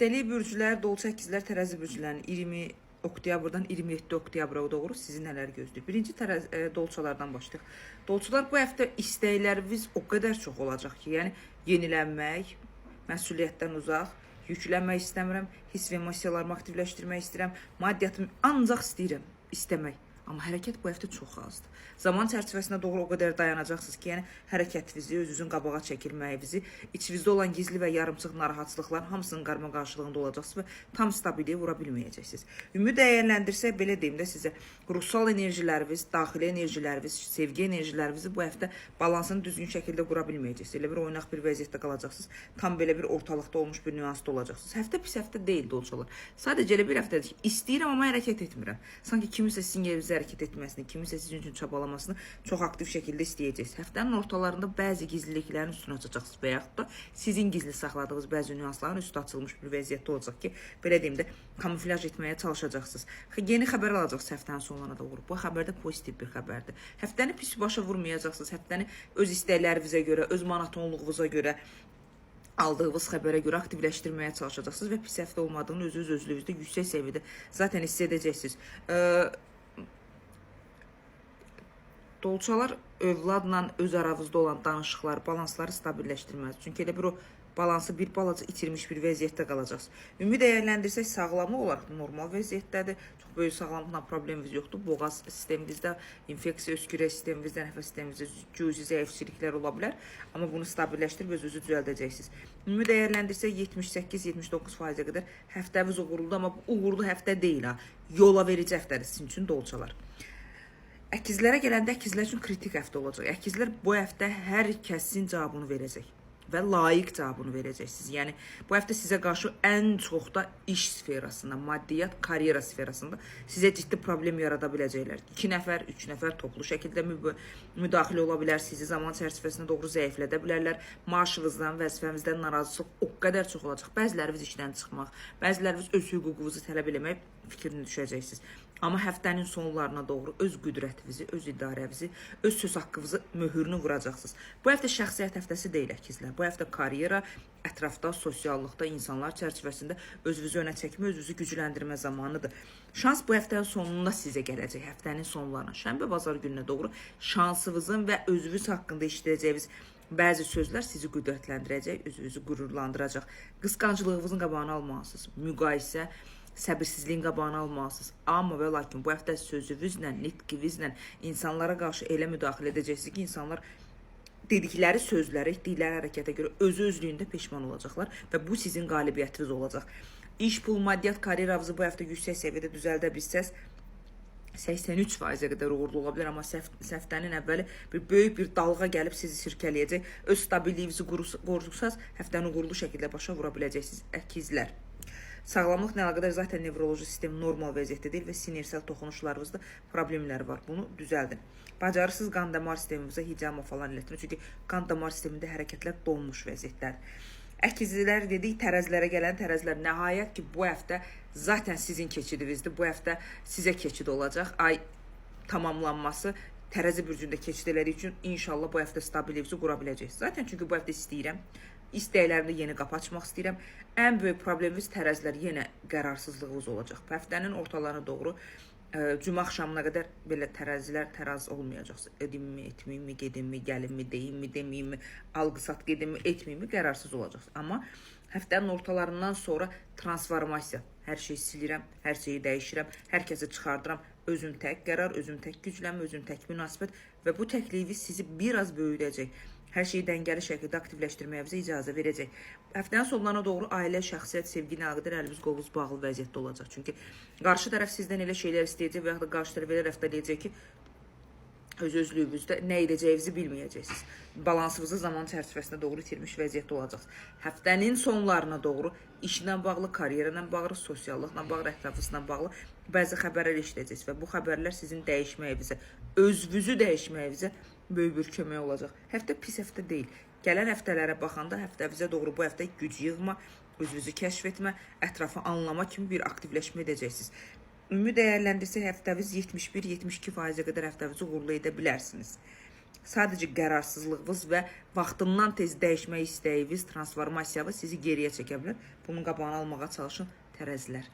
Deli bürcülər, dolça əkizlər, tərəzi bürcülərin 20 oktyabrdan 27 oktyabra doğru sizi nələr gözləyir? Birinci dolçalardan başlayaq. Dolçalar, bu həftə istəkləriniz o qədər çox olacaq ki, yəni yenilənmək, məsuliyyətdən uzaq, yüklənmək istəmirəm, hiss və emosiyalarımı aktivləşdirmək istəyirəm, maddiyyatımı ancaq istəyirəm, istəmək. Amma hərəkət bu həftə çox azdır. Zaman çərçivəsinə doğru o qədər dayanacaqsınız ki, yəni hərəkətinizi, özünüzün qabağa çəkilməyinizi, içinizdə olan gizli və yarımçıq narahatçılıqların hamısının qarma qarşılığında olacaqsınız və tam stabiliyə vura bilməyəcəksiniz. Ümumi dəyərləndirsək, belə deyim də sizə, ruhsal enerjiləriniz, daxili enerjiləriniz, sevgi enerjilərinizi bu həftə balansını düzgün şəkildə qura bilməyəcəksiniz. Elə bir oynaq bir vəziyyətdə qalacaqsınız, tam belə bir ortalıqda olmuş bir nüansda olacaqsınız. Həftə pis həftə deyil dolçalar. Sadəcə elə bir həftədir ki, istəyirəm, amma hərəkət etmirəm. Sanki kimisə sizin yerinizə hərəkət etməsini, kimisə sizin üçün çabalamasını çox aktiv şəkildə istəyəcəksiniz. Həftənin ortalarında bəzi gizliliklərin üstünə açacaqsınız və yaxud da sizin gizli saxladığınız bəzi nüansların üstü açılmış bir vəziyyətdə olacaq ki, belə deyim də, kamuflaj etməyə çalışacaqsınız. Yeni xəbər alacaqsınız həftənin sonlarına doğru. Bu xəbər də pozitiv bir xəbərdir. Həftəni pis başa vurmayacaqsınız. Həftəni öz istəklərinizə görə, öz monotonluğunuza görə, aldığınız xəbərə görə aktivləşdirməyə çalışacaqsınız və pis həftə olmadığını özünüzdə yüksək səviyyədə zaten hiss edəcəksiniz. Dolçalar övladla öz aranızda olan danışıqlar, balansları stabilləşdirməz. Çünki elə bir o balansı bir balaca itirmiş bir vəziyyətdə qalacaqsınız. Ümumi dəyərləndirsək, sağlamlıq olaraq normal vəziyyətdədir. Çox böyük sağlamlıqla probleminiz yoxdur. Boğaz sisteminizdə, infeksiya öskürək sisteminizdə, nəfəs sisteminizdə cüzi zəifçiliklər ola bilər. Amma bunu stabilləşdirib özünüzü düzəldəcəksiniz. Ümumi dəyərləndirsək, 78-79%-ə qədər həftəniz uğurludur. Amma bu uğurlu həftə deyil, yola verici həftədir sizin üçün dolçalar. Əkizlərə gələndə əkizlər üçün kritik həftə olacaq. Əkizlər bu həftə hər kəsin cavabını verəcək və layiq cavabını verəcəksiniz. Yəni, bu həftə sizə qarşı ən çox da iş sferasında, maddiyyat, karyera sferasında sizə ciddi problem yarada biləcəklər. 2 nəfər, 3 nəfər toplu şəkildə müdaxilə ola bilər, sizi zaman çərçivəsinə doğru zəiflədə bilərlər. Maaşınızdan, vəzifənizdən narazılıq o qədər çox olacaq. Bəziləriniz işdən çıxmaq, bəziləriniz öz hüququnuzu tələb eləmək fikrini düşəcəksiniz. Amma həftənin sonlarına doğru öz qüdrətinizi, öz idarənizi, öz söz haqqınızı möhürünü vuracaqsınız. Bu həftə şəxsiyyət həftəsi deyil əkizlər. Bu həftə karyera, ətrafda, sosiallıqda, insanlar çərçivəsində özünüzü önə çəkmə, özünüzü gücləndirmə zamanıdır. Şans bu həftənin sonunda sizə gələcək, həftənin sonlarına. Şənbə, bazar gününə doğru şansınızın və özünüz haqqında işləyəcəyiniz bəzi sözlər sizi qüdrətləndirəcək, özünüzü qürurlandıracaq. Qısqancılığınızın qabağını almalısınız. Müqayisə, səbirsizliyin qabağını almalısınız. Amma və lakin bu həftə sözünüzlə, nitqinizlə insanlara qarşı elə müdaxilə edəcəksiniz ki, insanlar dedikləri sözlərə, etdikləri hərəkətə görə özü-özlüyündə peşman olacaqlar və bu sizin qalibiyyətiniz olacaq. İş, pul, maddiyyat, karyeranızı bu həftə yüksək səviyyədə düzəldə bilsəz, 83%-ə qədər uğurlu ola bilər, amma həftənin əvvəli bir böyük bir dalğa gəlib sizi sirkələyəcək. Öz stabiliyinizi qorursanız, həftəni uğurlu şəkildə başa vura biləcəksiniz əkizlər. Sağlamlıqla əlaqədar zaten nevroloji sistem normal vəziyyətdə deyil və sinirsel toxunuşlarınızda problemlər var. Bunu düzəldin. Bacarırsız qan damar sisteminizə hicama falan elətdirin. Çünki qan damar sistemində hərəkətlər donmuş vəziyyətlər. Əkizlər dedik, tərəzilərə gələn tərəzilər nəhayət ki, bu həftə zaten sizin keçidinizdir. Bu həftə sizə keçid olacaq. Ay tamamlanması tərəzi bürcündə keçid elədiyi üçün inşallah bu həftə stabiliyinizi qura biləcəksiniz. Zaten çünki bu həftə istəyirəm. İstəklərimdə yeni qapı açmaq istəyirəm. Ən böyük problemimiz tərəzilər, yenə qərarsızlığınız olacaq. Həftənin ortalarına doğru cümə axşamına qədər belə tərəzilər təraz olmayacaqsınız. Edimmi, etməyimmi, gedimmi, gəlimmi, deyimmi, deməyimmi, alqı-sat gedimmi, etməyimmi qərarsız olacaqsınız. Amma həftənin ortalarından sonra transformasiya, hər şeyi silirəm, hər şeyi dəyişirəm, hər kəsi çıxardıram, özüm tək qərar, özüm tək güclənmə, özüm tək münasibət və bu təklifi sizi biraz böyüdəcək. Hər şeyi dəngəli şəkildə aktivləşdirməyinizə icazə verəcək. Həftənin sonlarına doğru ailə, şəxsiyyət, sevgi ilə əlaqədar əliniz qolunuz bağlı vəziyyətdə olacaq. Çünki qarşı tərəf sizdən elə şeylər istəyəcək və ya da qarşı tərəf elə rəftar edəcək ki, öz-özlüyünüzdə nə edəcəyinizi bilməyəcəksiniz. Balansınızı zaman çərçivəsində doğru itirmiş vəziyyətdə olacaqsınız. Həftənin sonlarına doğru işlə bağlı, karyera ilə bağlı, sosiallıqla bağlı, ətrafınızla bağlı bəzi xəbərlər eşidəcəksiniz və bu xəbərlər sizin dəyişməyinizə, özünüzü dəyişməyinizə böyük bir kömək olacaq. Həftə pis həftə deyil. Gələn həftələrə baxanda həftəvizə doğru bu həftə güc yığma, özünüzü kəşf etmə, ətrafı anlama kimi bir aktivləşmə edəcəksiniz. Ümumi dəyərləndirsək həftəviz 71-72%-ə qədər həftəvizi uğurlu edə bilərsiniz. Sadəcə qərarsızlığınız və vaxtından tez dəyişmək istəyiniz, transformasiyavı sizi geriyə çəkə bilər. Bunun qabağını almağa çalışın tərəzilər.